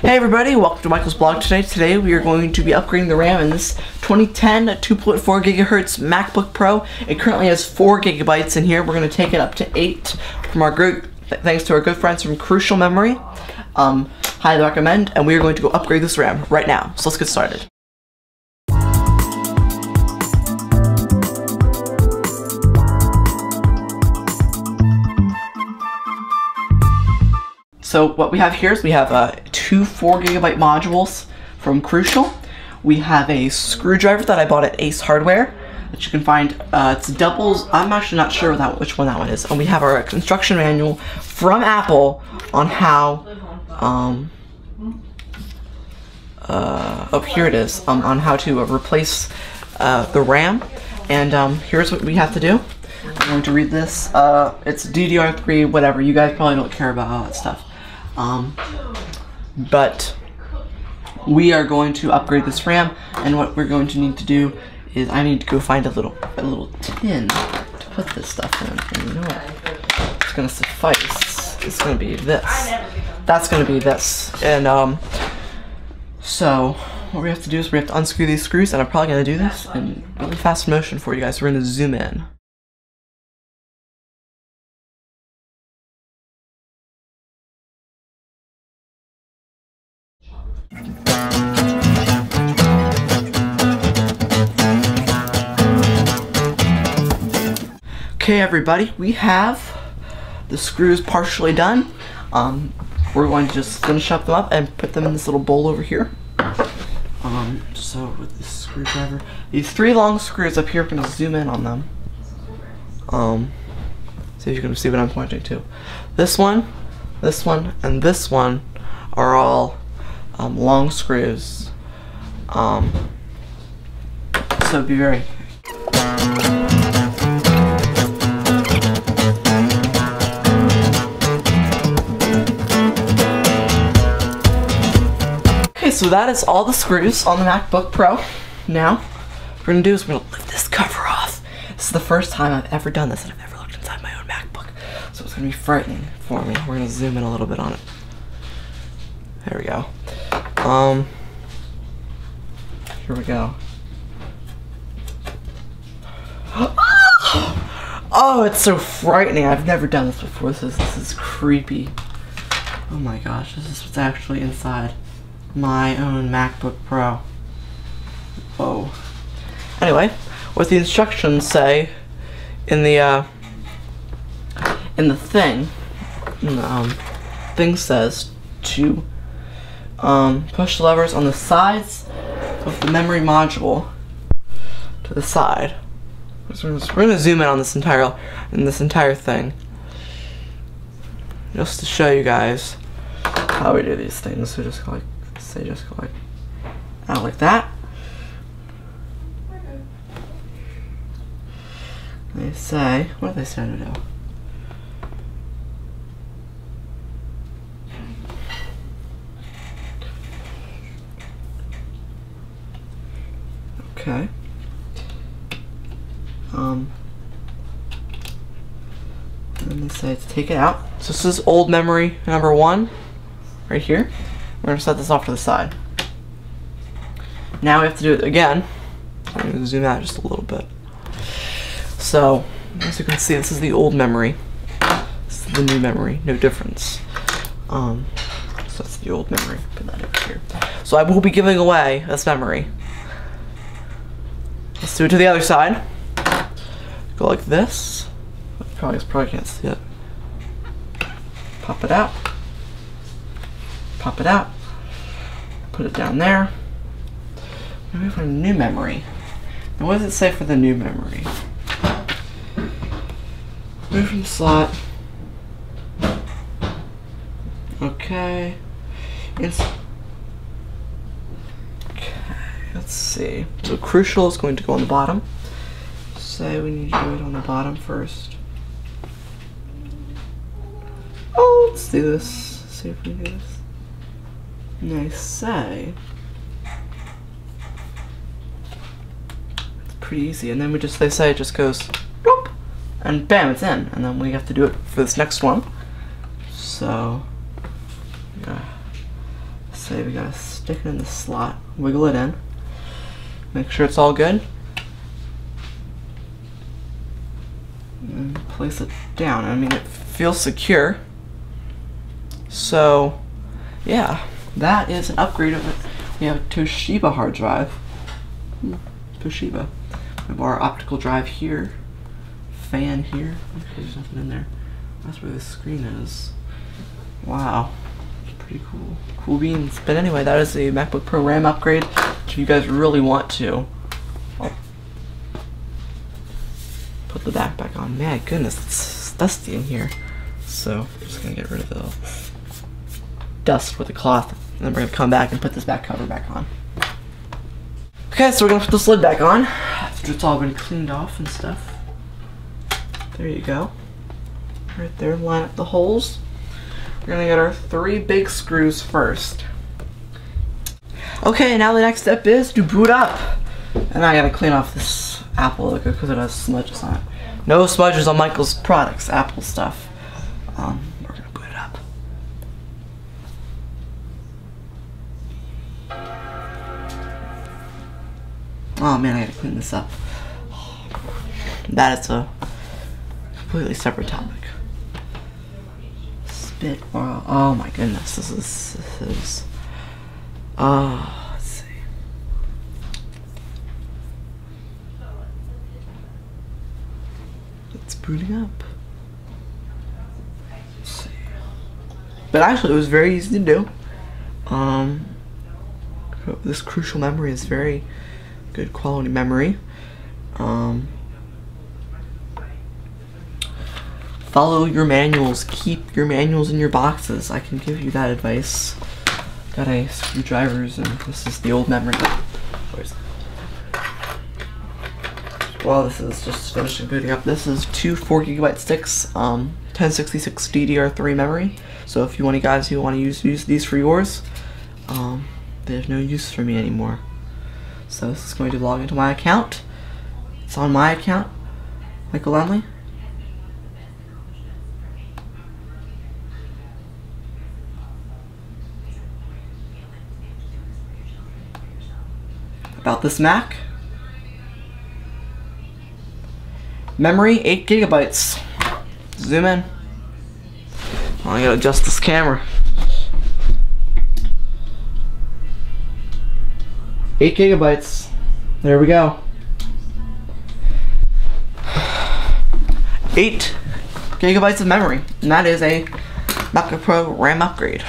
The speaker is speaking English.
Hey everybody, welcome to Michael's blog today. Today we are going to be upgrading the RAM in this 2010 2.4 gigahertz MacBook Pro. It currently has 4 gigabytes in here. We're going to take it up to 8 from our thanks to our good friends from Crucial Memory. Highly recommend, and we are going to go upgrade this RAM right now. So let's get started. So what we have here is we have two 4 gigabyte modules from Crucial. We have a screwdriver that I bought at Ace Hardware that you can find. It's doubles. I'm actually not sure which one that one is. And we have our instruction manual from Apple on how here it is, on how to replace the RAM. And here's what we have to do. I'm going to read this. It's DDR3, whatever. You guys probably don't care about all that stuff. But we are going to upgrade this RAM, and what we're going to need to do is I need to go find a little tin to put this stuff in. And you know what? It's gonna suffice. It's gonna be this. That's gonna be this. And so what we have to do is we have to unscrew these screws, and I'm probably gonna do this in really fast motion for you guys. We're gonna zoom in. Okay everybody, we have the screws partially done. We're going to just finish them up and put them in this little bowl over here. So with this screwdriver, these 3 long screws up here, we're going to zoom in on them. See if you can see what I'm pointing to. This one, and this one are all long screws. So be very so that is all the screws on the MacBook Pro. Now, what we're going to do is we're going to lift this cover off. This is the first time I've ever done this, and I've never looked inside my own MacBook. So it's going to be frightening for me. We're going to zoom in a little bit on it. There we go. Here we go. Oh, it's so frightening. I've never done this before. This is creepy. Oh my gosh, this is what's actually inside my own MacBook Pro. Whoa. Anyway, what the instructions say in the thing, thing says to push the levers on the sides of the memory module to the side. So we're gonna zoom in on this entire thing, just to show you guys how we do these things. So just go like out like that. They say, what do they say to do? Okay. And they say to take it out. So this is old memory number 1, right here. We're going to set this off to the side. Now we have to do it again. I'm going to zoom out just a little bit. So, as you can see, this is the old memory. This is the new memory, no difference. So that's the old memory. Put that over here. So I will be giving away this memory. Let's do it to the other side. Go like this. Probably can't see it. Pop it out. Pop it out. Put it down there. Maybe for new memory. Now what does it say for the new memory? Move from the slot. Okay. Okay, let's see. So Crucial is going to go on the bottom. Say we need to do it on the bottom first. Oh, let's do this. See if we can do this. And I say it's pretty easy, and then they say it just goes bloop, and bam, it's in. And then we have to do it for this next one. So say we gotta stick it in the slot, wiggle it in, make sure it's all good, and place it down. I mean, it feels secure. So yeah, that is an upgrade of it. We have a Toshiba hard drive. Toshiba. We have our optical drive here. Fan here. Okay, there's nothing in there. That's where the screen is. Wow. Pretty cool. Cool beans. But anyway, that is the MacBook Pro RAM upgrade. If you guys really want to, I'll put the back on. Man, goodness, it's dusty in here. So I'm just gonna get rid of the dust with the cloth, and then we're gonna come back and put this back cover back on. Okay, so we're gonna put this lid back on after it's all been cleaned off and stuff. There you go. Right there, line up the holes. We're gonna get our 3 big screws first. Okay, now the next step is to boot up. And I gotta clean off this Apple logo because it has smudges on it. No smudges on Michael's products, Apple stuff. We're gonna boot it up. Oh man, I gotta clean this up. That is a completely separate topic. Spit. Wow. Oh my goodness, this is. Let's see. It's booting up. Let's see. But actually, it was very easy to do. This Crucial memory is very good quality memory. Follow your manuals. Keep your manuals in your boxes. I can give you that advice. Got a screwdrivers, and this is the old memory. Where's it? Well, this is just finishing booting up. This is 2 4GB sticks, 1066 DDR3 memory. So if you want guys who want to use these for yours, there's no use for me anymore. So this is going to log into my account. It's on my account, Michael Lemley. About this Mac. Memory 8GB. Zoom in. Oh, I gotta adjust this camera. 8GB. There we go. 8 GB of memory, and that is a MacBook Pro RAM upgrade.